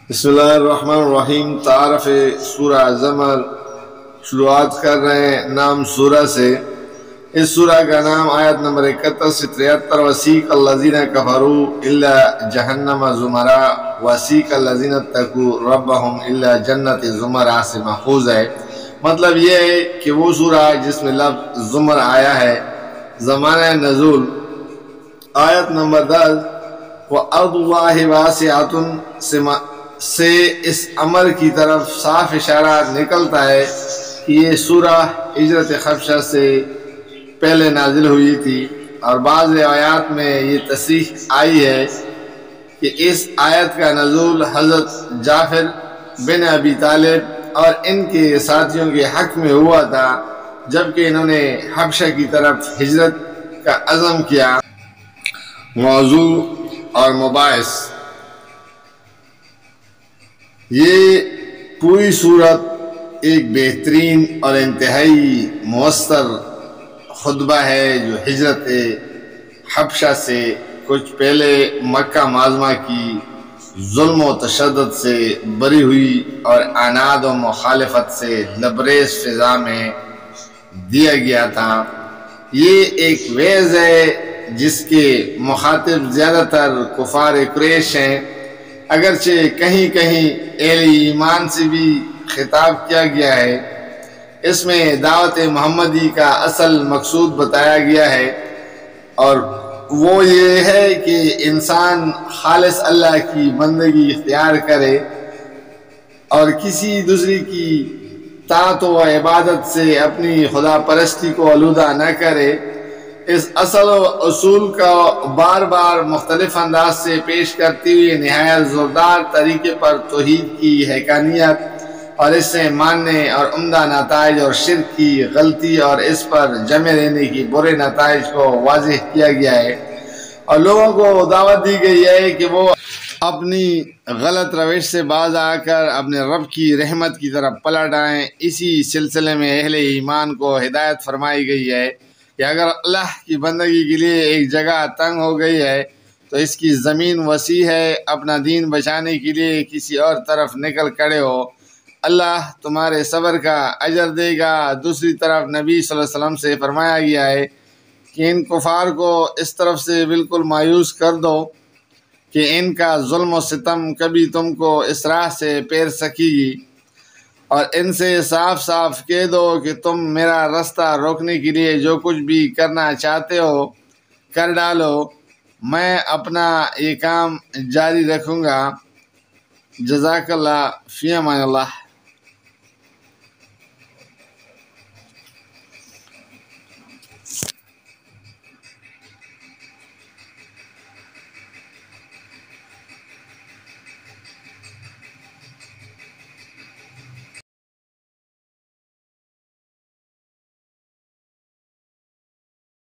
بسم اللہ الرحمن الرحیم۔ تعارف سورہ زمر شروعات کر رہے ہیں نام سورہ سے۔ اس سورہ کا نام آیت نمبر 71 سے 73 وسیق الذین کفروا الا جہنم زمرا وسیق الذین اتقوا ربهم الا جنت زمرا سے محفوظ ہے۔ مطلب یہ ہے کہ وہ سورہ جس میں لفظ زمر آیا ہے۔ زمانہ نزول آیت نمبر 10 وَأَرْضُ اللَّهِ وَاسِعَةٌ سے اس امر کی طرف صاف اشارہ نکلتا ہے کہ یہ سورہ ہجرت حبشہ سے پہلے نازل ہوئی تھی، اور بعض روایات میں یہ تصریح آئی ہے کہ اس آیت کا نزول حضرت جعفر بن ابی طالب اور ان کے ساتھیوں کے حق میں ہوا تھا جبکہ انہوں نے حبشہ کی طرف ہجرت کا عزم کیا۔ موضوع اور مباحث: یہ پوری صورت ایک بہترین اور انتہائی مؤثر خطبہ ہے جو ہجرت حبشہ سے کچھ پہلے مکہ معظمہ کی ظلم و تشدد سے بری ہوئی اور عناد و مخالفت سے لبریز فضا میں دیا گیا تھا۔ یہ ایک وعظ ہے جس کے مخاطب زیادہ تر کفار قریش ہیں، اگرچہ کہیں کہیں اہل ایمان سے بھی خطاب کیا گیا ہے۔ اس میں دعوت محمدی کا اصل مقصود بتایا گیا ہے، اور وہ یہ ہے کہ انسان خالص اللہ کی بندگی اختیار کرے اور کسی دوسری کی طاعت و عبادت سے اپنی خدا پرستی کو آلودہ نہ کرے۔ اس اصل و اصول کا بار بار مختلف انداز سے پیش کرتے ہوئے نہایت زوردار طریقے پر توحید کی حقانیت اور اس سے ماننے اور عمدہ نتائج اور شرک کی غلطی اور اس پر جمے رہنے کی برے نتائج کو واضح کیا گیا ہے، اور لوگوں کو دعوت دی گئی ہے کہ وہ اپنی غلط روش سے باز آ کر اپنے رب کی رحمت کی طرف پلٹ آئیں۔ اسی سلسلے میں اہل ایمان کو ہدایت فرمائی گئی ہے کہ اگر اللہ کی بندگی کے لیے ایک جگہ تنگ ہو گئی ہے تو اس کی زمین وسیع ہے، اپنا دین بچانے کے لیے کسی اور طرف نکل کھڑے ہو، اللہ تمہارے صبر کا اجر دے گا۔ دوسری طرف نبی صلی اللہ علیہ وسلم سے فرمایا گیا ہے کہ ان کفار کو اس طرف سے بالکل مایوس کر دو کہ ان کا ظلم و ستم کبھی تم کو اس راہ سے پیر سکے گی، اور ان سے صاف صاف کہہ دو کہ تم میرا راستہ روکنے کے لیے جو کچھ بھی کرنا چاہتے ہو کر ڈالو، میں اپنا یہ کام جاری رکھوں گا۔ جزاک اللہ، فی امان اللہ۔